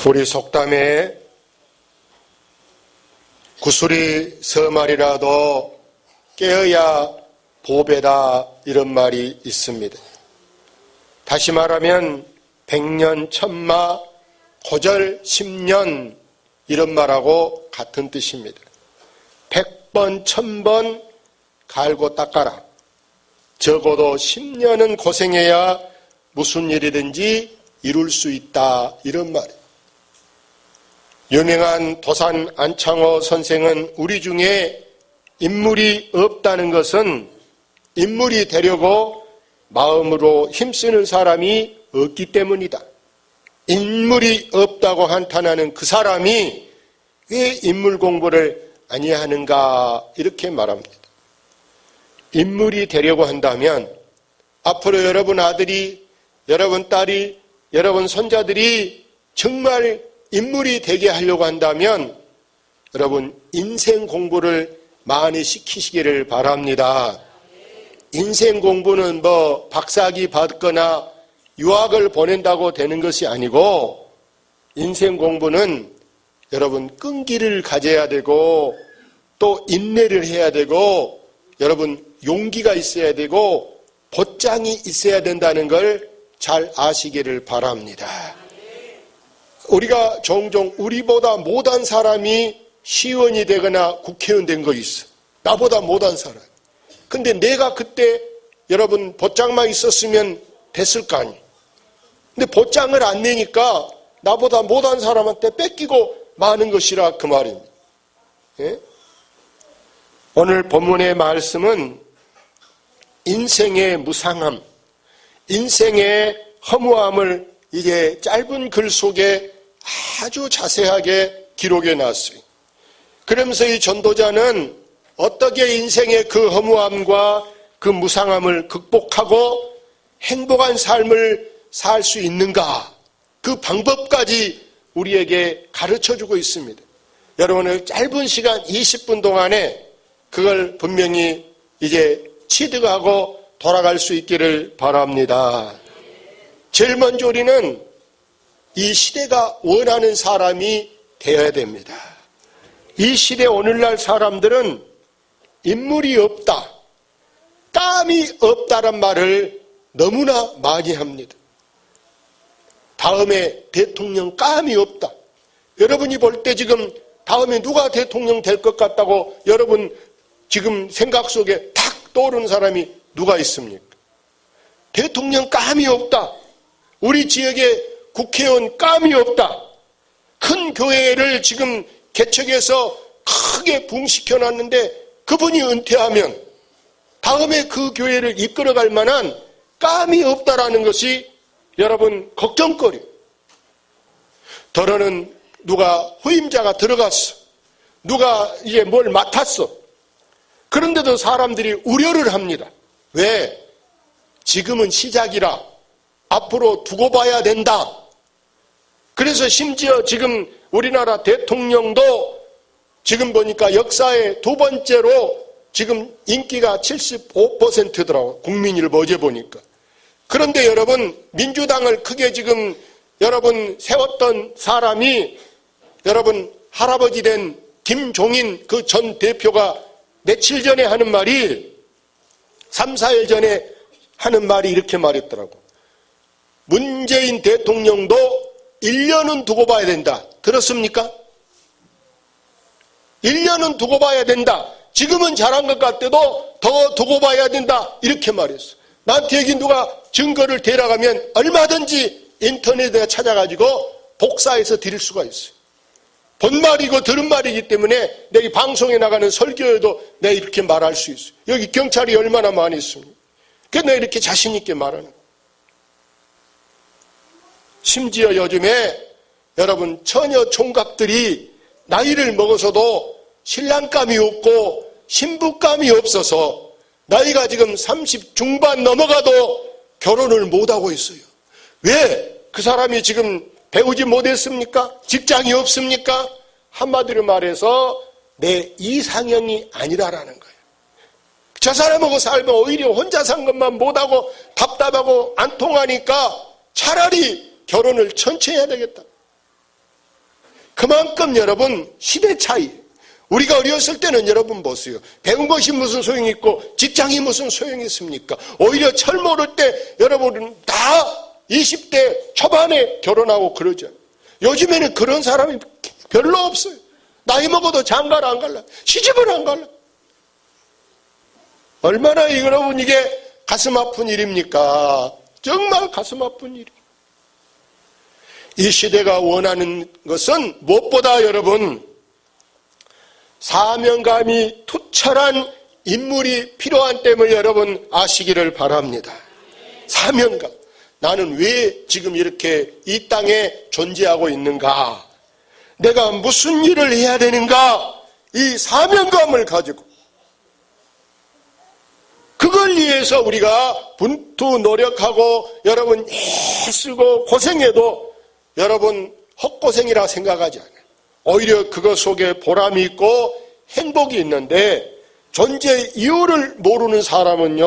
우리 속담에 구슬이 서말이라도 깨어야 보배다 이런 말이 있습니다. 다시 말하면 백년 천마 고절 10년 이런 말하고 같은 뜻입니다. 100번 1000번 갈고 닦아라. 적어도 10년은 고생해야 무슨 일이든지 이룰 수 있다 이런 말이에요. 유명한 도산 안창호 선생은 우리 중에 인물이 없다는 것은 인물이 되려고 마음으로 힘쓰는 사람이 없기 때문이다. 인물이 없다고 한탄하는 그 사람이 왜 인물 공부를 아니하는가 이렇게 말합니다. 인물이 되려고 한다면 앞으로 여러분 아들이, 여러분 딸이, 여러분 손자들이 정말 인물이 되게 하려고 한다면 여러분 인생 공부를 많이 시키시기를 바랍니다. 인생 공부는 뭐 박사학위 받거나 유학을 보낸다고 되는 것이 아니고 인생 공부는 여러분 끈기를 가져야 되고 또 인내를 해야 되고 여러분 용기가 있어야 되고 곧장이 있어야 된다는 걸 잘 아시기를 바랍니다. 우리가 종종 우리보다 못한 사람이 시의원이 되거나 국회의원 된 거 있어. 나보다 못한 사람. 근데 내가 그때 여러분 보장만 있었으면 됐을 거 아니에요. 근데 보장을 안 내니까 나보다 못한 사람한테 뺏기고 마는 것이라 그 말입니다. 예? 오늘 본문의 말씀은 인생의 무상함, 인생의 허무함을 이게 짧은 글 속에 아주 자세하게 기록해 놨어요. 그러면서 이 전도자는 어떻게 인생의 그 허무함과 그 무상함을 극복하고 행복한 삶을 살 수 있는가 그 방법까지 우리에게 가르쳐주고 있습니다. 여러분의 짧은 시간 20분 동안에 그걸 분명히 이제 취득하고 돌아갈 수 있기를 바랍니다. 제일 먼저 우리는 이 시대가 원하는 사람이 되어야 됩니다. 이 시대 오늘날 사람들은 인물이 없다, 땀이 없다란 말을 너무나 많이 합니다. 다음에 대통령 감이 없다. 여러분이 볼 때 지금 다음에 누가 대통령 될 것 같다고 여러분 지금 생각 속에 탁 떠오르는 사람이 누가 있습니까? 대통령 감이 없다. 우리 지역에 국회의원 감이 없다. 큰 교회를 지금 개척해서 크게 붕시켜놨는데 그분이 은퇴하면 다음에 그 교회를 이끌어갈 만한 감이 없다라는 것이 여러분 걱정거리. 더러는 누가 후임자가 들어갔어. 누가 이제 뭘 맡았어. 그런데도 사람들이 우려를 합니다. 왜? 지금은 시작이라 앞으로 두고 봐야 된다. 그래서 심지어 지금 우리나라 대통령도 지금 보니까 역사의 두 번째로 지금 인기가 75%더라고. 국민일보 어제 보니까. 그런데 여러분 민주당을 크게 지금 여러분 세웠던 사람이 여러분 할아버지 된 김종인 그 전 대표가 며칠 전에 하는 말이 3, 4일 전에 하는 말이 이렇게 말했더라고. 문재인 대통령도 1년은 두고 봐야 된다. 들었습니까? 1년은 두고 봐야 된다. 지금은 잘한 것 같아도 더 두고 봐야 된다. 이렇게 말했어. 나한테 여기 누가 증거를 대라가면 얼마든지 인터넷에 찾아가지고 복사해서 드릴 수가 있어요. 본 말이고 들은 말이기 때문에 내가 방송에 나가는 설교에도 내가 이렇게 말할 수 있어요. 여기 경찰이 얼마나 많이 있습니까? 그래서 내가 이렇게 자신 있게 말하는 거예요. 심지어 요즘에 여러분 처녀 총각들이 나이를 먹어서도 신랑감이 없고 신부감이 없어서 나이가 지금 30 중반 넘어가도 결혼을 못하고 있어요. 왜? 그 사람이 지금 배우지 못했습니까? 직장이 없습니까? 한마디로 말해서 내 이상형이 아니라라는 거예요. 저 사람하고 살면 오히려 혼자 산 것만 못하고 답답하고 안 통하니까 차라리 결혼을 천천히 해야 되겠다. 그만큼 여러분 시대 차이. 우리가 어렸을 때는 여러분 보세요. 배운 것이 무슨 소용이 있고 직장이 무슨 소용이 있습니까? 오히려 철 모를 때 여러분은 다 20대 초반에 결혼하고 그러죠. 요즘에는 그런 사람이 별로 없어요. 나이 먹어도 장가를 안 갈라. 시집을 안 갈라. 얼마나 여러분 이게 가슴 아픈 일입니까? 정말 가슴 아픈 일이에요. 이 시대가 원하는 것은 무엇보다 여러분 사명감이 투철한 인물이 필요한 됨을 여러분 아시기를 바랍니다. 사명감. 나는 왜 지금 이렇게 이 땅에 존재하고 있는가? 내가 무슨 일을 해야 되는가? 이 사명감을 가지고 그걸 위해서 우리가 분투 노력하고 여러분 애쓰고 고생해도 여러분 헛고생이라 생각하지 않아요. 오히려 그것 속에 보람이 있고 행복이 있는데 존재 이유를 모르는 사람은요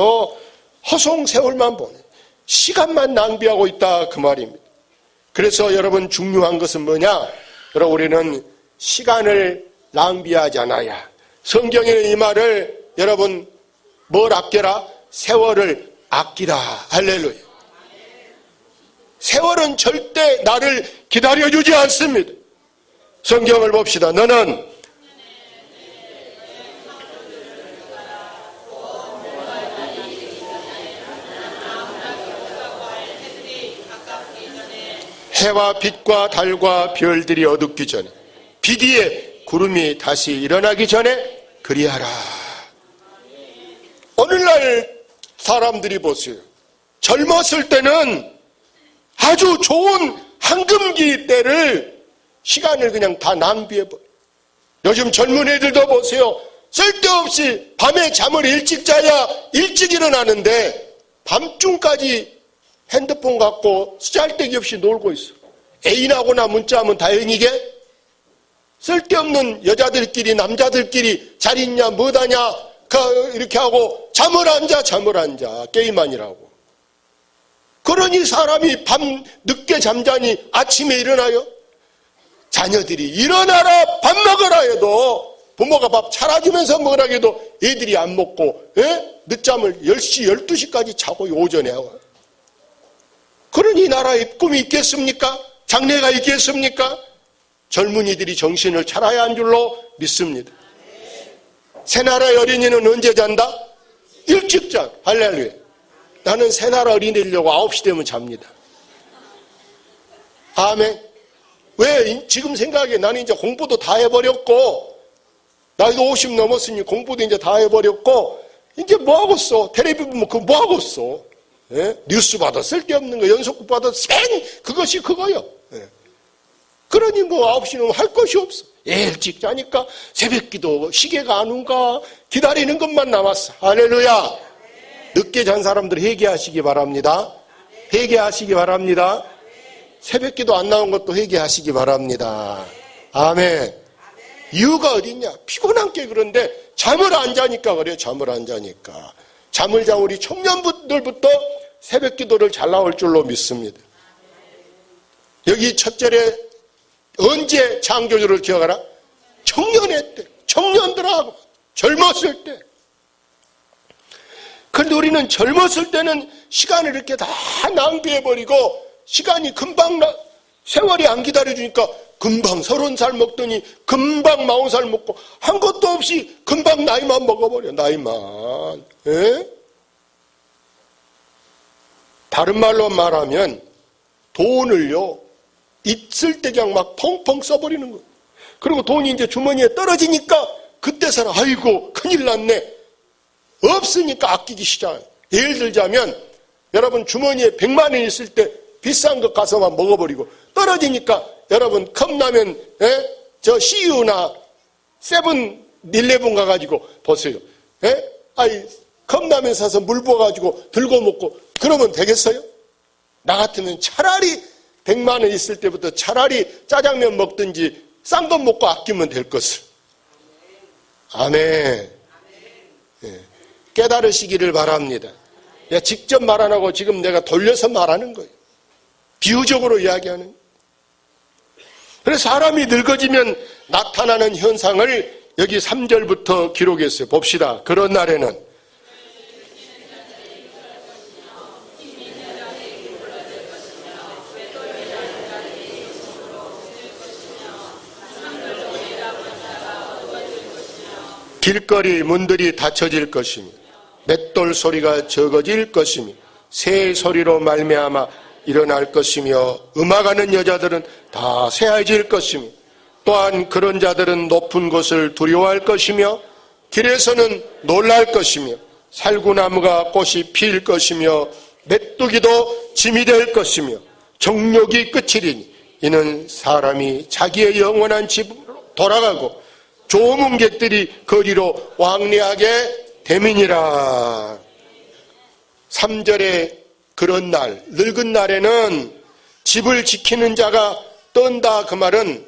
허송세월만 보내 시간만 낭비하고 있다 그 말입니다. 그래서 여러분 중요한 것은 뭐냐? 여러분 우리는 시간을 낭비하지 않아야 성경에는 이 말을 여러분 뭘 아껴라? 세월을 아끼라. 할렐루야. 세월은 절대 나를 기다려주지 않습니다. 성경을 봅시다. 너는 해와 빛과 달과 별들이 어둡기 전에 빛 위에 구름이 다시 일어나기 전에 그리하라. 오늘날 사람들이 보세요. 젊었을 때는 아주 좋은 황금기 때를 시간을 그냥 다 낭비해버려요. 요즘 젊은 애들도 보세요. 쓸데없이 밤에 잠을 일찍 자야 일찍 일어나는데 밤중까지 핸드폰 갖고 쓰잘데기 없이 놀고 있어. 애인하고나 문자하면 다행이게 쓸데없는 여자들끼리 남자들끼리 잘 있냐 뭐하냐 이렇게 하고 잠을 안 자 게임하느라고. 그러니 사람이 밤 늦게 잠자니 아침에 일어나요. 자녀들이 일어나라 밥 먹으라 해도 부모가 밥 차려주면서 먹으라 해도 애들이 안 먹고 늦잠을 10시 12시까지 자고 오전에 하고. 그러니 이 나라에 꿈이 있겠습니까? 장래가 있겠습니까? 젊은이들이 정신을 차려야 한 줄로 믿습니다. 새나라의 어린이는 언제 잔다? 일찍 자. 할렐루야. 나는 새나라 어린이 되려고 9시 되면 잡니다. 아멘. 왜? 지금 생각해. 나는 이제 공부도 다 해버렸고 나이도 50 넘었으니 공부도 이제 다 해버렸고 이제 뭐하겠어? 텔레비 보면 그거 뭐하겠어? 예? 뉴스 받아 쓸데없는 거 연속극 받아 그것이 그거요. 예. 그러니 뭐 9시는 할 것이 없어. 일찍 자니까 새벽기도 시계가 안 온가 기다리는 것만 남았어. 할렐루야. 늦게 잔 사람들 회개하시기 바랍니다. 회개하시기 바랍니다. 새벽기도 안 나온 것도 회개하시기 바랍니다. 아멘. 이유가 어딨냐? 피곤한 게 그런데 잠을 안 자니까 그래요. 잠을 안 자니까. 잠을 자 우리 청년분들부터 새벽기도를 잘 나올 줄로 믿습니다. 여기 첫 절에 언제 창조주를 기억하라? 청년의 때, 청년들하고 젊었을 때. 그런데 우리는 젊었을 때는 시간을 이렇게 다 낭비해버리고 시간이 금방 세월이 안 기다려주니까 금방 30살 먹더니 금방 40살 먹고 한 것도 없이 금방 나이만 먹어버려. 나이만. 에? 다른 말로 말하면 돈을요 있을 때 그냥 막 펑펑 써버리는 거예요. 그리고 돈이 이제 주머니에 떨어지니까 그때서는 아이고 큰일 났네. 없으니까 아끼기 시작해요. 예를 들자면 여러분 주머니에 100만 원 있을 때 비싼 것 가서만 먹어버리고 떨어지니까 여러분 컵라면 저 CU나 세븐일레븐 가가지고 보세요. 컵라면 사서 물 부어가지고 들고 먹고 그러면 되겠어요? 나 같으면 차라리 100만 원 있을 때부터 차라리 짜장면 먹든지 싼 것 먹고 아끼면 될 것을. 아멘. 예. 깨달으시기를 바랍니다. 내가 직접 말 안 하고 지금 내가 돌려서 말하는 거예요. 비유적으로 이야기하는. 그래서 사람이 늙어지면 나타나는 현상을 여기 3절부터 기록했어요. 봅시다. 그런 날에는 길거리 문들이 닫혀질 것이며 맷돌 소리가 적어질 것이며 새 소리로 말미암아 일어날 것이며 음악하는 여자들은 다 새해질 것이며 또한 그런 자들은 높은 곳을 두려워할 것이며 길에서는 놀랄 것이며 살구나무가 꽃이 필 것이며 메뚜기도 짐이 될 것이며 정욕이 끝이리니 이는 사람이 자기의 영원한 집으로 돌아가고 조문객들이 거리로 왕래하게 됨이니라. 3절에 그런 날, 늙은 날에는 집을 지키는 자가 떤다. 그 말은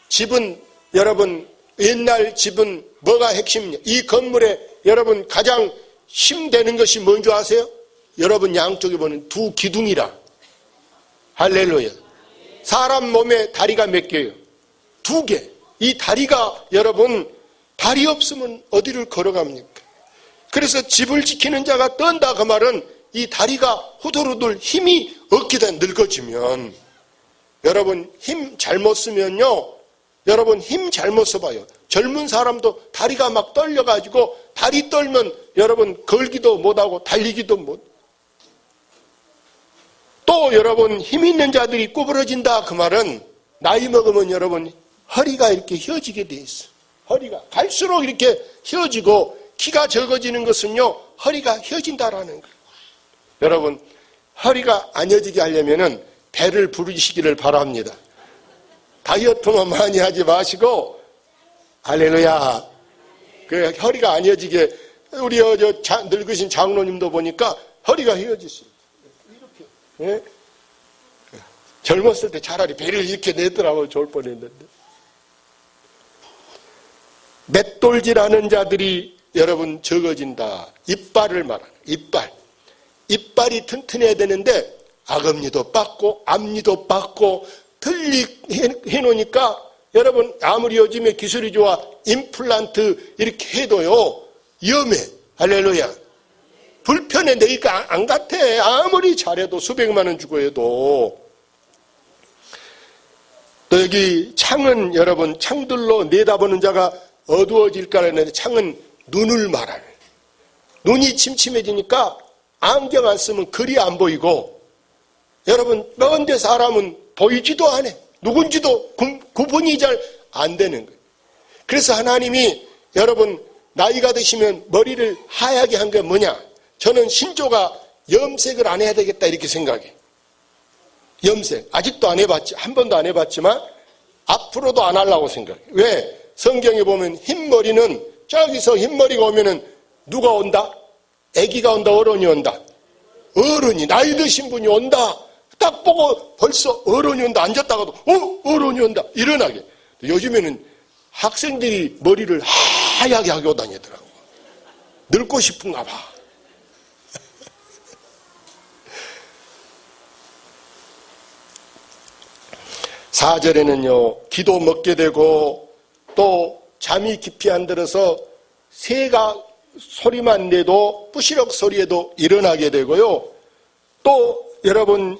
집은 여러분 옛날 집은 뭐가 핵심이냐? 이 건물에 여러분 가장 힘되는 것이 뭔 줄 아세요? 여러분 양쪽에 보는 두 기둥이라. 할렐루야. 사람 몸에 다리가 몇 개예요? 2개. 이 다리가 여러분 다리 없으면 어디를 걸어갑니까? 그래서 집을 지키는 자가 떤다. 그 말은 이 다리가 후들후들 힘이 없게 돼. 늙어지면 여러분 힘 잘못 쓰면요, 여러분 힘 잘못 써봐요. 젊은 사람도 다리가 막 떨려가지고 다리 떨면 여러분 걸기도 못하고 달리기도 못. 또 여러분 힘 있는 자들이 구부러진다. 그 말은 나이 먹으면 여러분 허리가 이렇게 휘어지게 돼 있어. 허리가 갈수록 이렇게 휘어지고 키가 적어지는 것은요 허리가 휘어진다라는 거예요. 여러분 허리가 안 휘어지게 하려면은 배를 부르시기를 바랍니다. 다이어트만 많이 하지 마시고 할렐루야. 그 허리가 안 휘어지게 우리 늙으신 장로님도 보니까 허리가 휘어지시죠. 이렇게. 예? 젊었을 때 차라리 배를 이렇게 내더라고 좋을 뻔했는데. 맷돌질하는 자들이 여러분 적어진다. 이빨을 말하는 이빨. 이빨이 튼튼해야 되는데 아금니도 빠고 앞니도 빠고 틀리 해놓으니까 여러분 아무리 요즘에 기술이 좋아 임플란트 이렇게 해도요 위험해. 할렐루야. 불편해. 내가 안 같아. 아무리 잘해도 수백만 원 주고 해도. 또 여기 창은 여러분 창들로 내다보는 자가 어두워질까 했는데 창은 눈을 말하는. 눈이 침침해지니까 안경 안 쓰면 글이 안 보이고 여러분 먼데 사람은 보이지도 않아. 누군지도 구분이 잘 안 되는 거예요. 그래서 하나님이 여러분 나이가 드시면 머리를 하얗게 한 게 뭐냐? 저는 신조가 염색을 안 해야 되겠다 이렇게 생각해. 염색 아직도 안 해봤지. 한 번도 안 해봤지만 앞으로도 안 하려고 생각해. 왜? 성경에 보면 흰머리는 저기서 흰머리가 오면은 누가 온다? 아기가 온다? 어른이 온다? 어른이. 나이 드신 분이 온다. 딱 보고 벌써 어른이 온다. 앉았다가도 어른이 온다. 일어나게. 요즘에는 학생들이 머리를 하얗게 하고 다니더라고. 늙고 싶은가 봐. 사절에는요 기도 먹게 되고 또 잠이 깊이 안 들어서 새가 소리만 내도 부시럭 소리에도 일어나게 되고요. 또 여러분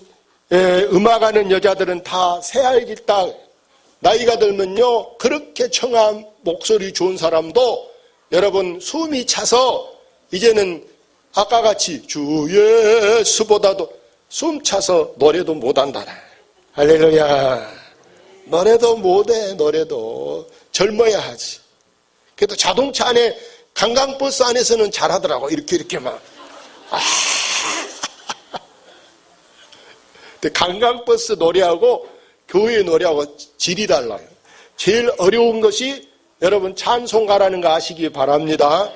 음악하는 여자들은 다 새하얘질다. 나이가 들면요 그렇게 청한 목소리 좋은 사람도 여러분 숨이 차서 이제는 아까 같이 주 예수보다도 숨 차서 노래도 못한다. 할렐루야. 노래도 못해. 노래도 젊어야 하지. 그래도 자동차 안에 관광버스 안에서는 잘하더라고. 이렇게 막. 근데 관광버스 노래하고 교회 노래하고 질이 달라요. 제일 어려운 것이 여러분 찬송가라는 거 아시기 바랍니다.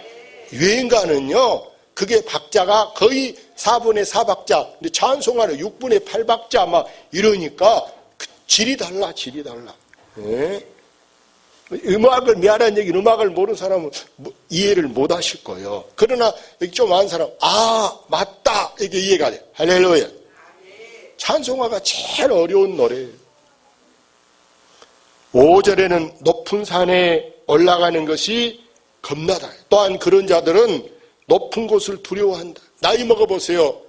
유행가는요 그게 박자가 거의 4분의 4박자. 근데 찬송가는 6분의 8박자 막 이러니까 질이 달라. 질이 달라. 네? 음악을 미안한 얘기는 음악을 모르는 사람은 이해를 못 하실 거예요. 그러나 여기 좀 아는 사람 맞다 이게 이해가 돼. 할렐루야. 찬송가가 제일 어려운 노래예요. 5절에는 높은 산에 올라가는 것이 겁나다. 또한 그런 자들은 높은 곳을 두려워한다. 나이 먹어보세요.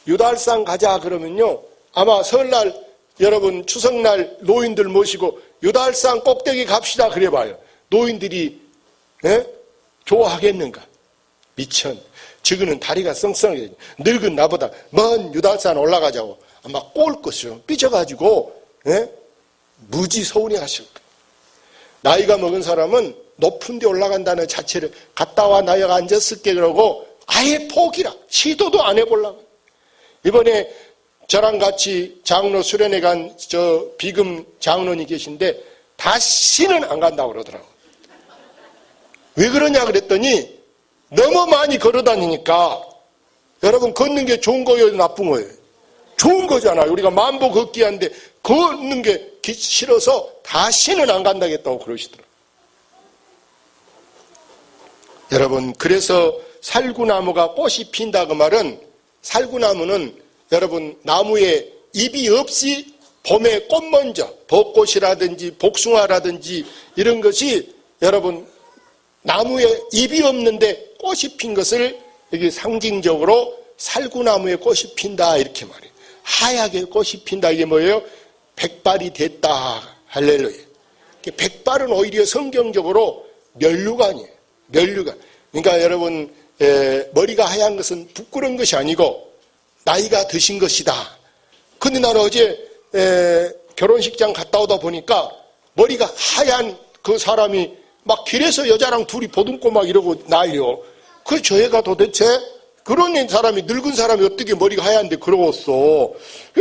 유달산 가자 그러면요, 아마 설날 여러분 추석날 노인들 모시고 유달산 꼭대기 갑시다 그래봐요. 노인들이 좋아하겠는가? 미천. 지금은 다리가 썽썽해. 늙은 나보다 먼 유달산 올라가자고 아마 꼬을 것이요. 삐져가지고 무지 서운해하실 거예요. 나이가 먹은 사람은 높은 데 올라간다는 자체를 갔다 와 나이가 앉았을게 그러고 아예 포기라. 시도도 안 해보려고. 이번에 저랑 같이 장로 수련회 간 저 비금 장로님이 계신데 다시는 안 간다고 그러더라고요. 왜 그러냐 그랬더니 너무 많이 걸어다니니까. 여러분, 걷는 게 좋은 거예요, 나쁜 거예요? 좋은 거잖아요. 우리가 만보 걷기 하는데 걷는 게 싫어서 다시는 안 간다겠다고 그러시더라고요. 여러분, 그래서 살구나무가 꽃이 핀다 그 말은, 살구나무는 여러분 나무에 잎이 없이 봄에 꽃 먼저 벚꽃이라든지 복숭아라든지 이런 것이 여러분 나무에 잎이 없는데 꽃이 핀 것을 여기 상징적으로 살구나무에 꽃이 핀다 이렇게 말해요. 하얗게 꽃이 핀다. 이게 뭐예요? 백발이 됐다. 할렐루야. 백발은 오히려 성경적으로 면류관이에요. 면류관. 그러니까 여러분 머리가 하얀 것은 부끄러운 것이 아니고 나이가 드신 것이다. 근데 나는 어제 결혼식장 갔다 오다 보니까 머리가 하얀 그 사람이 막 길에서 여자랑 둘이 보듬고 막 이러고 난리요. 그 저 애가 도대체 그런 사람이, 늙은 사람이 어떻게 머리가 하얀데 그러웠어.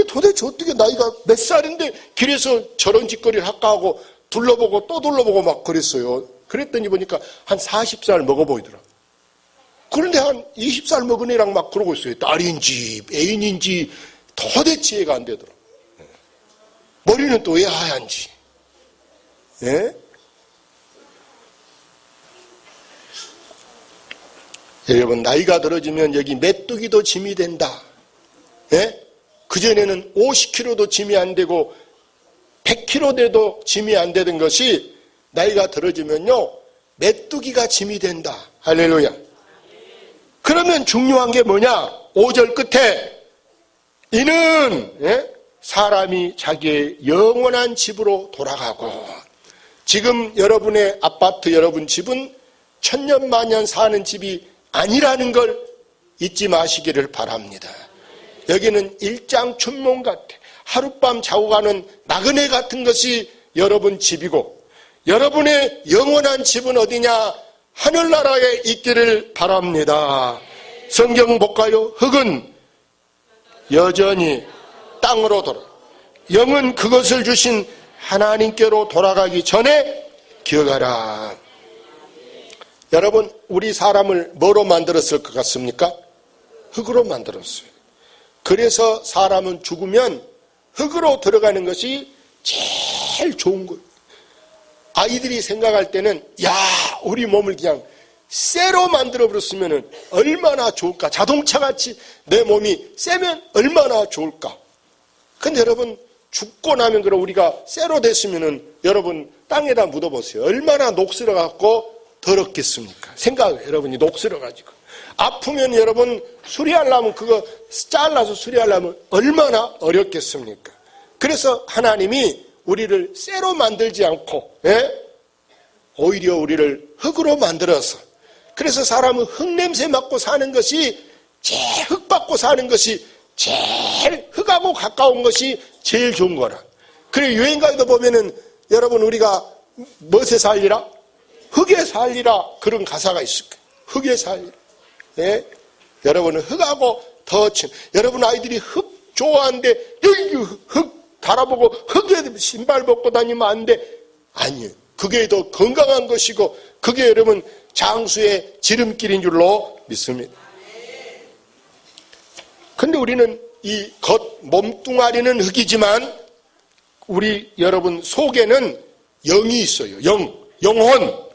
도대체 어떻게 나이가 몇 살인데 길에서 저런 짓거리를 할까 하고 둘러보고 또 둘러보고 막 그랬어요. 그랬더니 보니까 한 40살 먹어 보이더라. 그런데 한 20살 먹은 애랑 막 그러고 있어요. 딸인지 애인인지 도대체 이해가 안 되더라. 머리는 또 왜 하얀지. 예? 여러분, 나이가 들어지면 여기 메뚜기도 짐이 된다. 예? 그전에는 50kg도 짐이 안 되고 100kg 돼도 짐이 안 되던 것이 나이가 들어지면요 메뚜기가 짐이 된다. 할렐루야. 그러면 중요한 게 뭐냐? 5절 끝에 이는 사람이 자기의 영원한 집으로 돌아가고, 지금 여러분의 아파트, 여러분 집은 천년만년 사는 집이 아니라는 걸 잊지 마시기를 바랍니다. 여기는 일장춘몽 같아. 하룻밤 자고 가는 나그네 같은 것이 여러분 집이고, 여러분의 영원한 집은 어디냐? 하늘나라에 있기를 바랍니다. 성경 볼까요? 흙은 여전히 땅으로 돌아, 영은 그것을 주신 하나님께로 돌아가기 전에 기억하라. 여러분, 우리 사람을 뭐로 만들었을 것 같습니까? 흙으로 만들었어요. 그래서 사람은 죽으면 흙으로 들어가는 것이 제일 좋은 거예요. 아이들이 생각할 때는 야, 우리 몸을 그냥 쇠로 만들어버렸으면 얼마나 좋을까. 자동차같이 내 몸이 쇠면 얼마나 좋을까. 근데 여러분, 죽고 나면 그럼 우리가 쇠로 됐으면 여러분 땅에다 묻어보세요. 얼마나 녹슬어갖고 더럽겠습니까? 생각해요. 여러분이 녹슬어가지고. 아프면 여러분 수리하려면 그거 잘라서 수리하려면 얼마나 어렵겠습니까? 그래서 하나님이 우리를 쇠로 만들지 않고 오히려 우리를 흙으로 만들어서, 그래서 사람은 흙 냄새 맡고 사는 것이 제일, 흙 받고 사는 것이 제일, 흙하고 가까운 것이 제일 좋은 거라. 그래 여행가에도 보면은 여러분 우리가 무엇에 살리라? 흙에 살리라. 그런 가사가 있을 거예요. 흙에 살리라. 네? 여러분은 흙하고 더 친. 여러분 아이들이 흙 좋아하는데 여기 흙 달아보고 흙에 신발 벗고 다니면 안 돼. 아니에요. 그게 더 건강한 것이고 그게 여러분 장수의 지름길인 줄로 믿습니다. 근데 우리는 이 겉 몸뚱아리는 흙이지만 우리 여러분 속에는 영이 있어요. 영혼.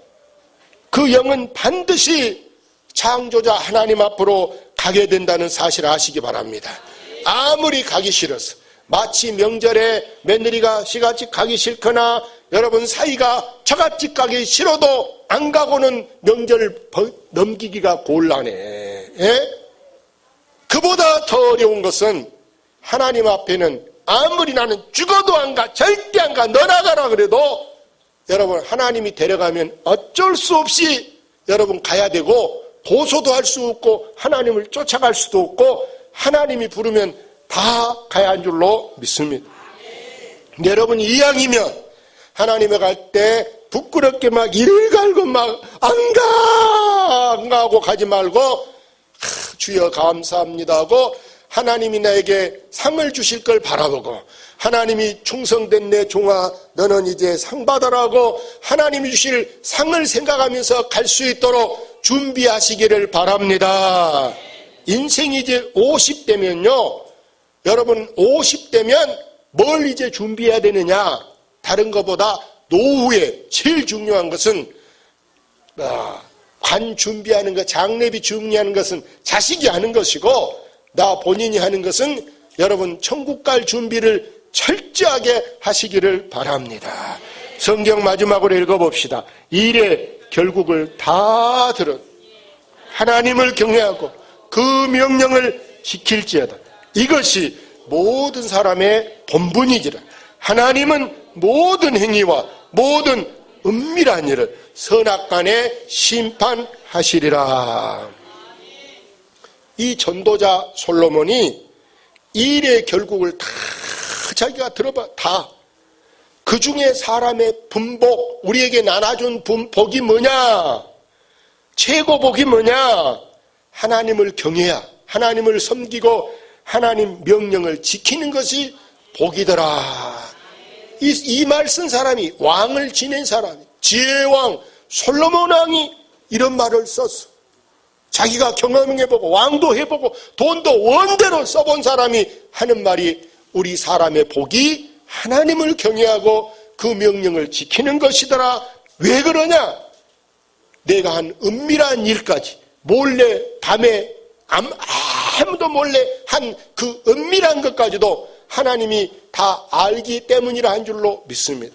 그 영은 반드시 창조자 하나님 앞으로 가게 된다는 사실을 아시기 바랍니다. 아무리 가기 싫어서, 마치 명절에 며느리가 시가집 가기 싫거나 여러분 사이가 처갓집 가기 싫어도 안 가고는 명절을 넘기기가 곤란해. 예? 그보다 더 어려운 것은 하나님 앞에는 아무리 나는 죽어도 안 가, 절대 안 가, 너나 가라 그래도 여러분 하나님이 데려가면 어쩔 수 없이 여러분 가야 되고 고소도 할 수 없고 하나님을 쫓아갈 수도 없고 하나님이 부르면 다 가야 한 줄로 믿습니다. 여러분이 이왕이면 하나님에 갈 때 부끄럽게 막 이를 갈고 막 안 가고 가지 말고 주여 감사합니다 하고 하나님이 나에게 상을 주실 걸 바라보고 하나님이 충성된 내 종아 너는 이제 상 받아라고 하나님이 주실 상을 생각하면서 갈 수 있도록 준비하시기를 바랍니다. 인생이 이제 50대면요 여러분 50대면 뭘 이제 준비해야 되느냐, 다른 것보다 노후에 제일 중요한 것은 관 준비하는 것, 장례비 준비하는 것은 자식이 하는 것이고 나 본인이 하는 것은 여러분 천국 갈 준비를 철저하게 하시기를 바랍니다. 성경 마지막으로 읽어봅시다. 일의 결국을 다 들은 하나님을 경외하고 그 명령을 지킬지어다. 이것이 모든 사람의 본분이지라. 하나님은 모든 행위와 모든 은밀한 일을 선악간에 심판하시리라. 이 전도자 솔로몬이 일의 결국을 다 자기가 들어봐. 다. 그 중에 사람의 분복, 우리에게 나눠준 복이 뭐냐? 최고 복이 뭐냐? 하나님을 경외야. 하나님을 섬기고 하나님 명령을 지키는 것이 복이더라. 이 말 쓴 사람이, 왕을 지낸 사람이, 지혜왕 솔로몬 왕이 이런 말을 썼어. 자기가 경험해보고 왕도 해보고 돈도 원대로 써본 사람이 하는 말이 우리 사람의 복이 하나님을 경외하고 그 명령을 지키는 것이더라. 왜 그러냐? 내가 한 은밀한 일까지 몰래 밤에 아무도 몰래 한 그 은밀한 것까지도 하나님이 다 알기 때문이라 한 줄로 믿습니다.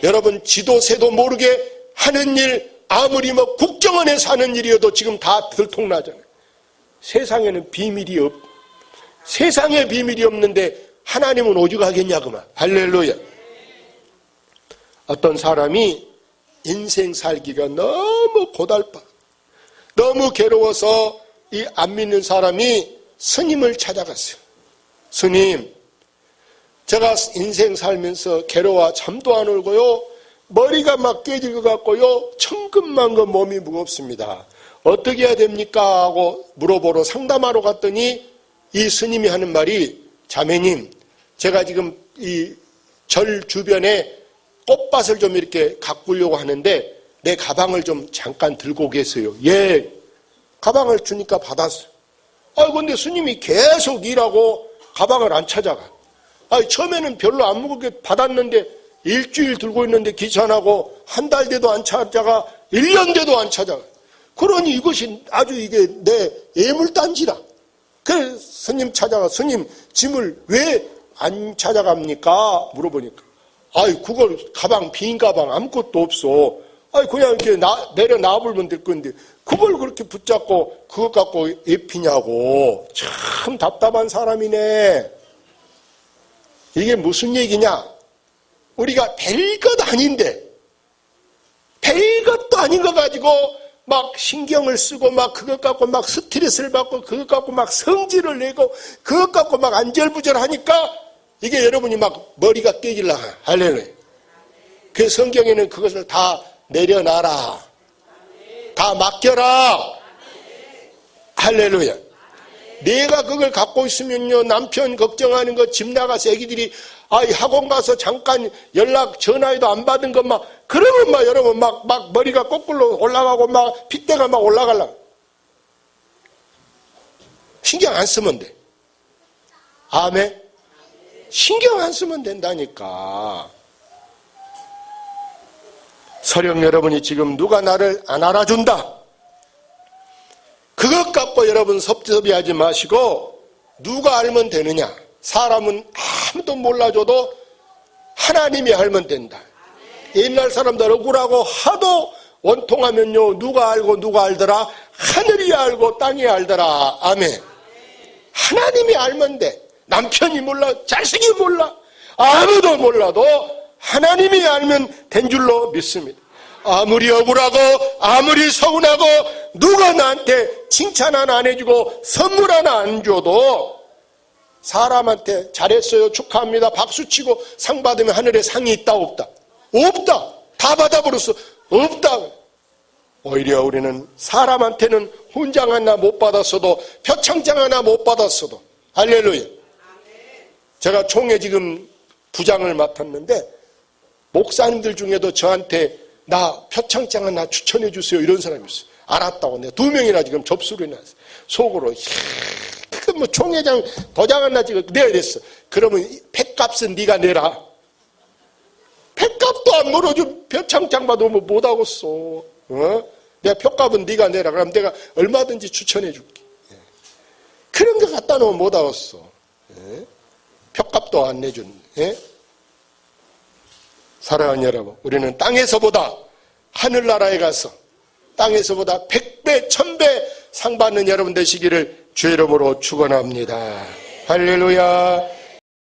여러분 지도새도 모르게 하는 일, 아무리 뭐 국정원에서 하는 일이어도 지금 다 들통나잖아요. 세상에는 비밀이 세상에 비밀이 없는데 하나님은 오죽하겠냐고만. 할렐루야. 어떤 사람이 인생 살기가 너무 고달파, 너무 괴로워서 이 안 믿는 사람이 스님을 찾아갔어요. 스님, 제가 인생 살면서 괴로워 잠도 안 오고요, 머리가 막 깨질 것 같고요, 천근만근 몸이 무겁습니다. 어떻게 해야 됩니까? 하고 물어보러 상담하러 갔더니 이 스님이 하는 말이, 자매님, 제가 지금 이 절 주변에 꽃밭을 좀 이렇게 가꾸려고 하는데 내 가방을 좀 잠깐 들고 계세요. 예. 가방을 주니까 받았어요. 근데 스님이 계속 일하고 가방을 안 찾아가. 처음에는 별로 안 무겁게 받았는데 일주일 들고 있는데 귀찮아고 한 달 돼도 안 찾아가, 1년 돼도 안 찾아가. 그러니 이것이 아주 이게 내 예물단지라. 그래서 스님 찾아가, 스님 짐을 왜 안 찾아갑니까? 물어보니까, 그걸 가방, 빈 가방 아무것도 없어. 그냥 이렇게 내려 놔불면 될 건데 그걸 그렇게 붙잡고 그것 갖고 입히냐고. 참 답답한 사람이네. 이게 무슨 얘기냐? 우리가 별것 아닌데, 별것도 아닌 거 가지고 막 신경을 쓰고 막 그것 갖고 막 스트레스를 받고 그것 갖고 막 성질을 내고 그것 갖고 막 안절부절하니까 이게 여러분이 막 머리가 깨질라. 할렐루야. 그 성경에는 그것을 다 내려놔라, 다 맡겨라. 할렐루야. 내가 그걸 갖고 있으면요, 남편 걱정하는 거, 집 나가서 애기들이 학원 가서 잠깐 연락 전화해도 안 받은 것 막 그러면 막 여러분 막 머리가 거꾸로 올라가고 막 핏대가 막 올라갈라. 신경 안 쓰면 돼. 아멘. 신경 안 쓰면 된다니까. 서령 여러분이 지금 누가 나를 안 알아준다, 그것 갖고 여러분 섭섭해하지 마시고 누가 알면 되느냐? 사람은 아무도 몰라줘도 하나님이 알면 된다. 옛날 사람들 억울하고 하도 원통하면요, 누가 알고 누가 알더라? 하늘이 알고 땅이 알더라. 아멘. 하나님이 알면 돼. 남편이 몰라, 자식이 몰라, 아무도 몰라도 하나님이 알면 된 줄로 믿습니다. 아무리 억울하고 아무리 서운하고 누가 나한테 칭찬 하나 안 해주고 선물 하나 안 줘도 사람한테 잘했어요, 축하합니다, 박수치고 상 받으면 하늘에 상이 있다 없다? 없다. 다 받아버렸어. 없다. 오히려 우리는 사람한테는 훈장 하나 못 받았어도 표창장 하나 못 받았어도 할렐루야. 제가 총회 지금 부장을 맡았는데 목사님들 중에도 저한테 나 표창장 하나 추천해 주세요 이런 사람이 있어요. 알았다고 내가 2명이나 지금 접수를 해놨어요. 속으로 뭐 총회장 도장 하나 지금 내야 됐어. 그러면 폐값은 네가 내라. 폐값도 안 물어준 표창장 받으면 못하겠어. 내가 표값은 네가 내라. 그럼 내가 얼마든지 추천해 줄게. 그런 거 갖다 놓으면 못하겠어. 표값도 안 내준. 사랑하는 여러분, 우리는 땅에서보다 하늘나라에 가서 땅에서보다 100배, 1000배 상 받는 여러분 되시기를 주의 이름으로 축원합니다. 할렐루야.